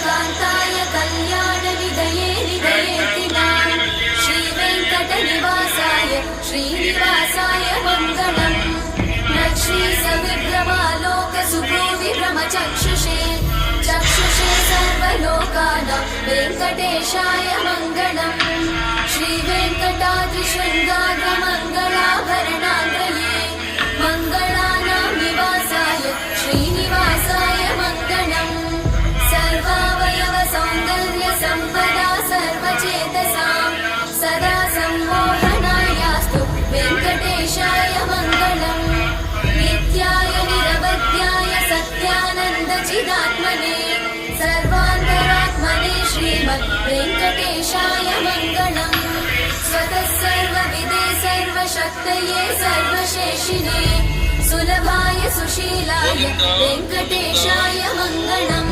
कान्ताय कल्याणनिधये निधयेतिनां श्रीवेङ्कटनिवासाय श्रीनिवासाय मङ्गलम् लक्ष्मीसविभ्रमालोकसुभ्रूविभ्रमचक्षुषे चक्षुषे सर्वलोकानां वेङ्कटेशाय मङ्गलम् श्रीवेङ्कटाद्रिशृङ्गारमङ्गलाभरणाङ्गये मङ्गलानां निवासाय श्रीनिवासाय मङ्गलम् सर्वावयवसौन्दर्यसम्पदा सर्वचेतसां सदा सम्मोहनायास्तु वेङ्कटेशाय मङ्गलम् नित्याय निरवध्याय सत्यानन्दचिदात्मने सर्वान्तरात्मने श्रीमद् वेङ्कटेशाय मङ्गलम् स्वतः सर्वविदे सर्वशक्तये सर्वशेषिने सुलभाय सुशीलाय वेङ्कटेशाय मङ्गलम्।